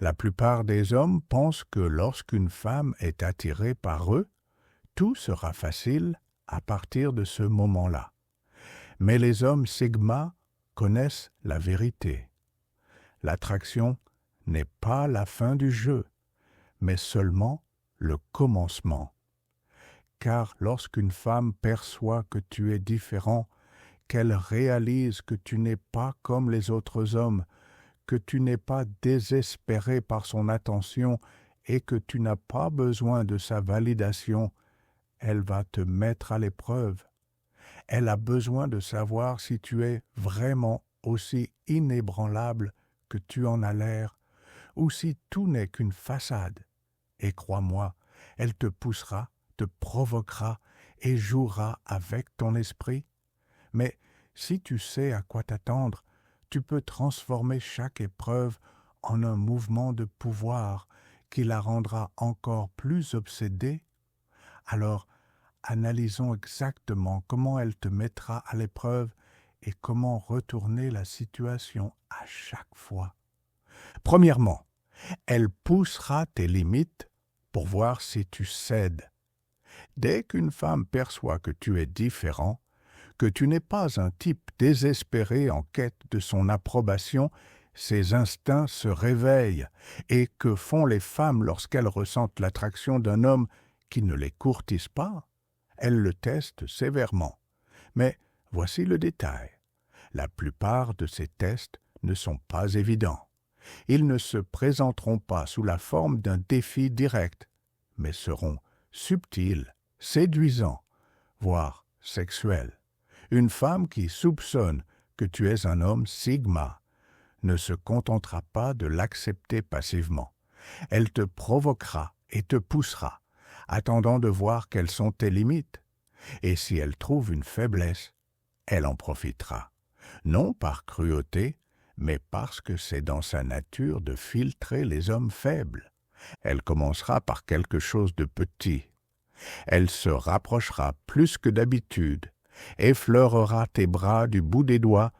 La plupart des hommes pensent que lorsqu'une femme est attirée par eux, tout sera facile à partir de ce moment-là. Mais les hommes Sigma connaissent la vérité. L'attraction n'est pas la fin du jeu, mais seulement le commencement. Car lorsqu'une femme perçoit que tu es différent, qu'elle réalise que tu n'es pas comme les autres hommes, que tu n'es pas désespéré par son attention et que tu n'as pas besoin de sa validation, elle va te mettre à l'épreuve. Elle a besoin de savoir si tu es vraiment aussi inébranlable que tu en as l'air, ou si tout n'est qu'une façade. Et crois-moi, elle te poussera, te provoquera et jouera avec ton esprit. Mais si tu sais à quoi t'attendre, tu peux transformer chaque épreuve en un mouvement de pouvoir qui la rendra encore plus obsédée. Alors, analysons exactement comment elle te mettra à l'épreuve et comment retourner la situation à chaque fois. Premièrement, elle poussera tes limites pour voir si tu cèdes. Dès qu'une femme perçoit que tu es différent, que tu n'es pas un type désespéré en quête de son approbation, ses instincts se réveillent. Et que font les femmes lorsqu'elles ressentent l'attraction d'un homme qui ne les courtise pas? Elles le testent sévèrement. Mais voici le détail. La plupart de ces tests ne sont pas évidents. Ils ne se présenteront pas sous la forme d'un défi direct, mais seront subtils, séduisants, voire sexuels. Une femme qui soupçonne que tu es un homme Sigma ne se contentera pas de l'accepter passivement. Elle te provoquera et te poussera, attendant de voir quelles sont tes limites. Et si elle trouve une faiblesse, elle en profitera. Non par cruauté, mais parce que c'est dans sa nature de filtrer les hommes faibles. Elle commencera par quelque chose de petit. Elle se rapprochera plus que d'habitude, effleurera tes bras du bout des doigts,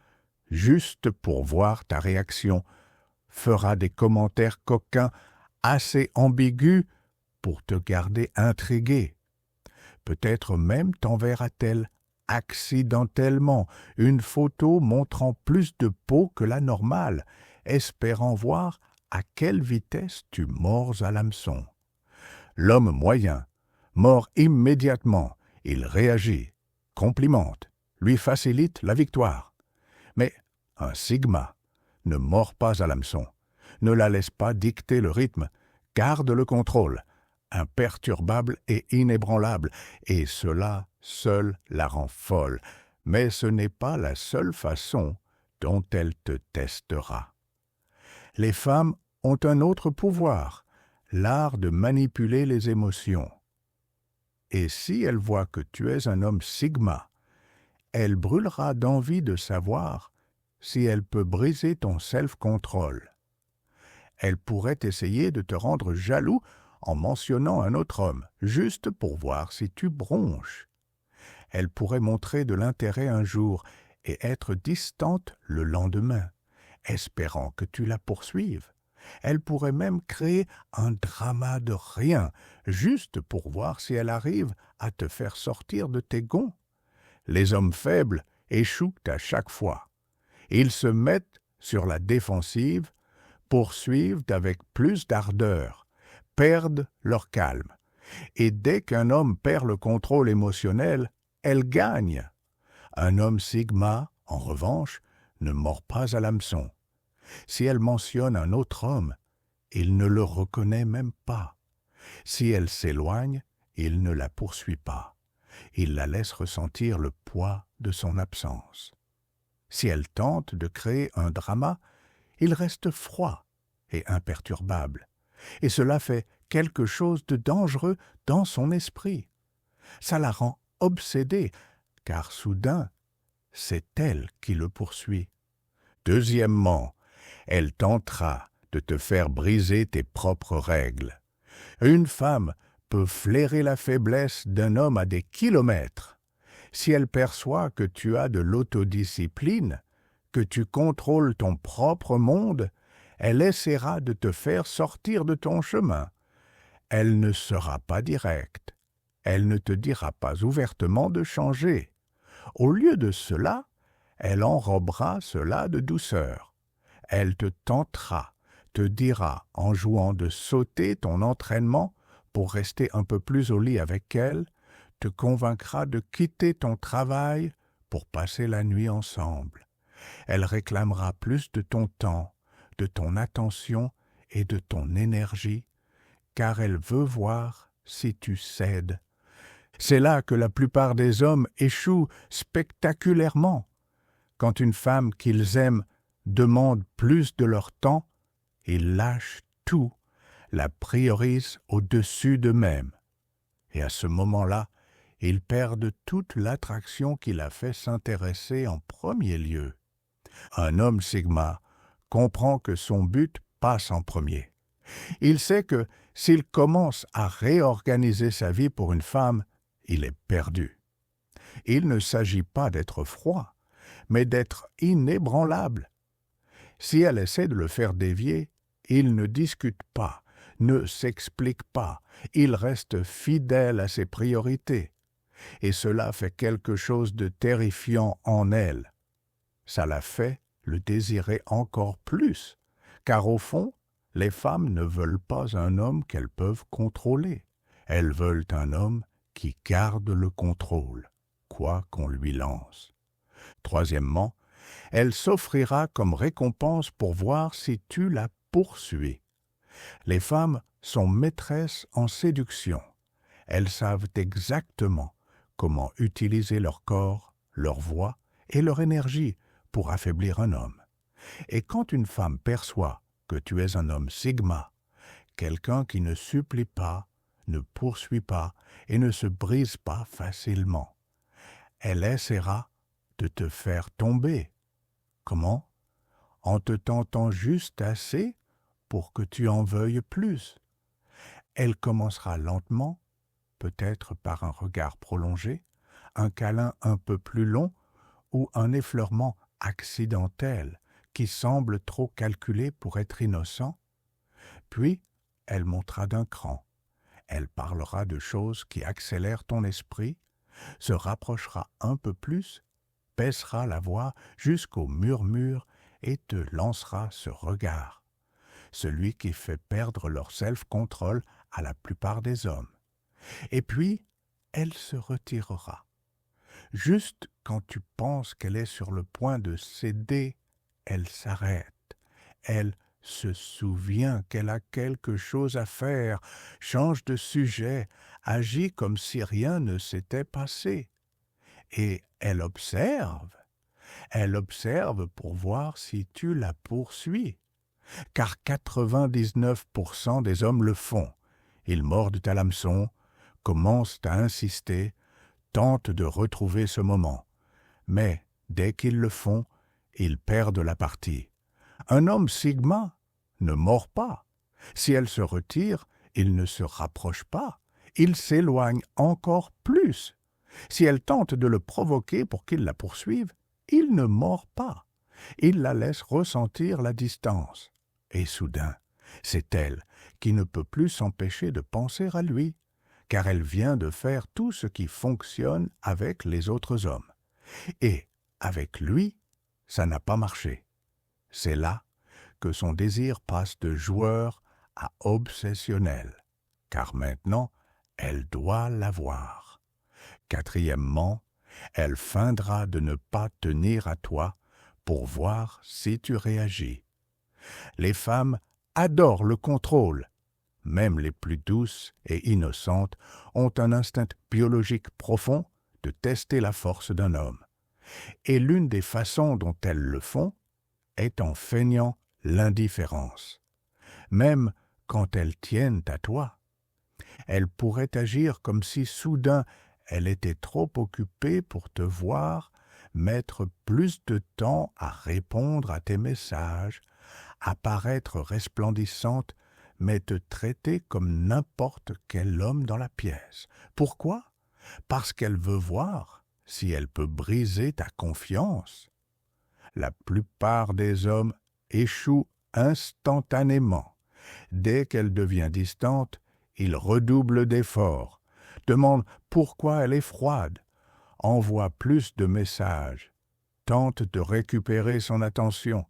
juste pour voir ta réaction, fera des commentaires coquins assez ambigus pour te garder intrigué. Peut-être même t'enverra-t-elle accidentellement une photo montrant plus de peau que la normale, espérant voir à quelle vitesse tu mords à l'hameçon. L'homme moyen mord immédiatement, il réagit, complimente, lui facilite la victoire. Mais un Sigma ne mord pas à l'hameçon, ne la laisse pas dicter le rythme, garde le contrôle, imperturbable et inébranlable, et cela seul la rend folle. Mais ce n'est pas la seule façon dont elle te testera. Les femmes ont un autre pouvoir, l'art de manipuler les émotions. Et si elle voit que tu es un homme Sigma, elle brûlera d'envie de savoir si elle peut briser ton self-control. Elle pourrait essayer de te rendre jaloux en mentionnant un autre homme, juste pour voir si tu bronches. Elle pourrait montrer de l'intérêt un jour et être distante le lendemain, espérant que tu la poursuives. Elle pourrait même créer un drama de rien, juste pour voir si elle arrive à te faire sortir de tes gonds. Les hommes faibles échouent à chaque fois. Ils se mettent sur la défensive, poursuivent avec plus d'ardeur, perdent leur calme. Et dès qu'un homme perd le contrôle émotionnel, elle gagne. Un homme Sigma, en revanche, ne mord pas à l'hameçon. Si elle mentionne un autre homme, il ne le reconnaît même pas. Si elle s'éloigne, il ne la poursuit pas. Il la laisse ressentir le poids de son absence. Si elle tente de créer un drama, il reste froid et imperturbable. Et cela fait quelque chose de dangereux dans son esprit. Ça la rend obsédée, car soudain, c'est elle qui le poursuit. Deuxièmement, elle tentera de te faire briser tes propres règles. Une femme peut flairer la faiblesse d'un homme à des kilomètres. Si elle perçoit que tu as de l'autodiscipline, que tu contrôles ton propre monde, Elle essaiera de te faire sortir de ton chemin. Elle ne sera pas directe. Elle ne te dira pas ouvertement de changer. Au lieu de cela, elle enrobera cela de douceur. Elle te tentera, te dira en jouant de sauter ton entraînement pour rester un peu plus au lit avec elle, te convaincra de quitter ton travail pour passer la nuit ensemble. Elle réclamera plus de ton temps, de ton attention et de ton énergie, car elle veut voir si tu cèdes. C'est là que la plupart des hommes échouent spectaculairement. Quand une femme qu'ils aiment demande plus de leur temps, ils lâchent tout, la priorisent au-dessus d'eux-mêmes. Et à ce moment-là, ils perdent toute l'attraction qui l'a fait s'intéresser en premier lieu. Un homme Sigma comprend que son but passe en premier. Il sait que s'il commence à réorganiser sa vie pour une femme, il est perdu. Il ne s'agit pas d'être froid, mais d'être inébranlable. Si elle essaie de le faire dévier, il ne discute pas, ne s'explique pas, il reste fidèle à ses priorités. Et cela fait quelque chose de terrifiant en elle. Ça la fait le désirer encore plus, car au fond, les femmes ne veulent pas un homme qu'elles peuvent contrôler. Elles veulent un homme qui garde le contrôle, quoi qu'on lui lance. Troisièmement, elle s'offrira comme récompense pour voir si tu la poursuis. Les femmes sont maîtresses en séduction. Elles savent exactement comment utiliser leur corps, leur voix et leur énergie pour affaiblir un homme. Et quand une femme perçoit que tu es un homme Sigma, quelqu'un qui ne supplie pas, ne poursuit pas et ne se brise pas facilement, elle essaiera de te faire tomber. Comment? En te tentant juste assez pour que tu en veuilles plus. Elle commencera lentement, peut-être par un regard prolongé, un câlin un peu plus long ou un effleurement accidentel qui semble trop calculé pour être innocent. Puis, elle montera d'un cran. Elle parlera de choses qui accélèrent ton esprit, se rapprochera un peu plus, baissera la voix jusqu'au murmure et te lancera ce regard, celui qui fait perdre leur self-control à la plupart des hommes. Et puis, elle se retirera. Juste quand tu penses qu'elle est sur le point de céder, elle s'arrête. Elle se souvient qu'elle a quelque chose à faire, change de sujet, agit comme si rien ne s'était passé. Et elle observe. Elle observe pour voir si tu la poursuis. Car 99% des hommes le font. Ils mordent à l'hameçon, commencent à insister, tentent de retrouver ce moment. Mais dès qu'ils le font, ils perdent la partie. Un homme Sigma ne mord pas. Si elle se retire, il ne se rapproche pas. Il s'éloigne encore plus. Si elle tente de le provoquer pour qu'il la poursuive, il ne mord pas. Il la laisse ressentir la distance. Et soudain, c'est elle qui ne peut plus s'empêcher de penser à lui, car elle vient de faire tout ce qui fonctionne avec les autres hommes. Et avec lui, ça n'a pas marché. C'est là que son désir passe de joueur à obsessionnel, car maintenant, elle doit l'avoir. Quatrièmement, elle feindra de ne pas tenir à toi pour voir si tu réagis. Les femmes adorent le contrôle. Même les plus douces et innocentes ont un instinct biologique profond de tester la force d'un homme. Et l'une des façons dont elles le font est en feignant l'indifférence. Même quand elles tiennent à toi, elles pourraient agir comme si soudain elle était trop occupée pour te voir, mettre plus de temps à répondre à tes messages, apparaître resplendissante, mais te traiter comme n'importe quel homme dans la pièce. Pourquoi? Parce qu'elle veut voir si elle peut briser ta confiance. La plupart des hommes échouent instantanément. Dès qu'elle devient distante, il redouble d'efforts, demande pourquoi elle est froide, envoie plus de messages, tente de récupérer son attention,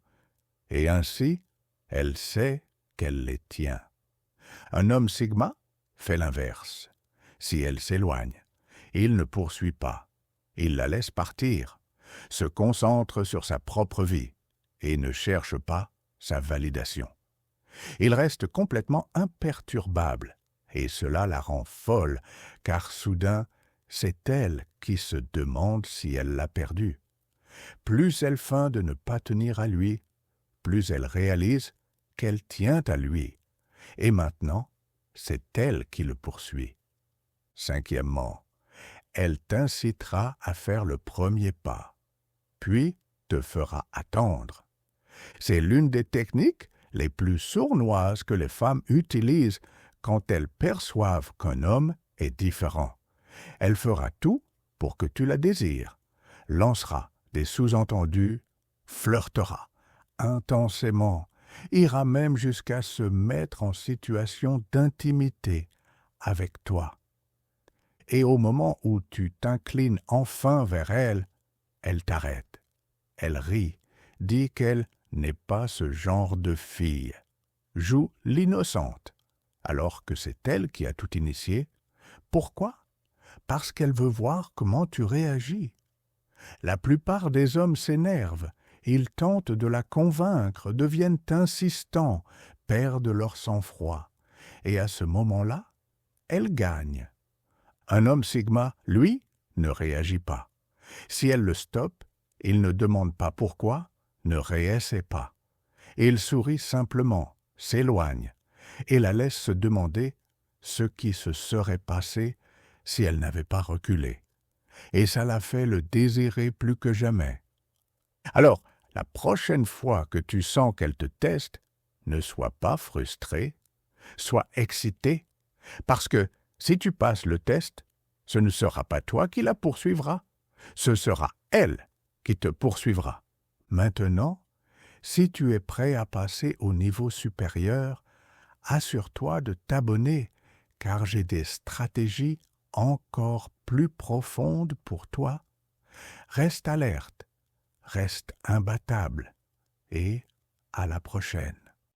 et ainsi, elle sait qu'elle les tient. Un homme sigma fait l'inverse. Si elle s'éloigne, il ne poursuit pas, il la laisse partir, se concentre sur sa propre vie et ne cherche pas sa validation. Il reste complètement imperturbable, et cela la rend folle, car soudain, c'est elle qui se demande si elle l'a perdu. Plus elle feint de ne pas tenir à lui, plus elle réalise qu'elle tient à lui, et maintenant, c'est elle qui le poursuit. Cinquièmement, elle t'incitera à faire le premier pas, puis te fera attendre. C'est l'une des techniques les plus sournoises que les femmes utilisent quand elles perçoivent qu'un homme est différent. Elle fera tout pour que tu la désires, lancera des sous-entendus, flirtera intensément, ira même jusqu'à se mettre en situation d'intimité avec toi. Et au moment où tu t'inclines enfin vers elle, elle t'arrête. Elle rit, dit qu'elle n'est pas ce genre de fille, joue l'innocente, alors que c'est elle qui a tout initié. Pourquoi? Parce qu'elle veut voir comment tu réagis. La plupart des hommes s'énervent, ils tentent de la convaincre, deviennent insistants, perdent leur sang-froid. Et à ce moment-là, elle gagne. Un homme sigma, lui, ne réagit pas. Si elle le stoppe, il ne demande pas pourquoi, ne réessaie pas. Il sourit simplement, s'éloigne, et la laisse se demander ce qui se serait passé si elle n'avait pas reculé. Et ça la fait le désirer plus que jamais. Alors, la prochaine fois que tu sens qu'elle te teste, ne sois pas frustré, sois excité, parce que si tu passes le test, ce ne sera pas toi qui la poursuivra, ce sera elle qui te poursuivra. Maintenant, si tu es prêt à passer au niveau supérieur, assure-toi de t'abonner, car j'ai des stratégies encore plus profondes pour toi. Reste alerte, reste imbattable, et à la prochaine.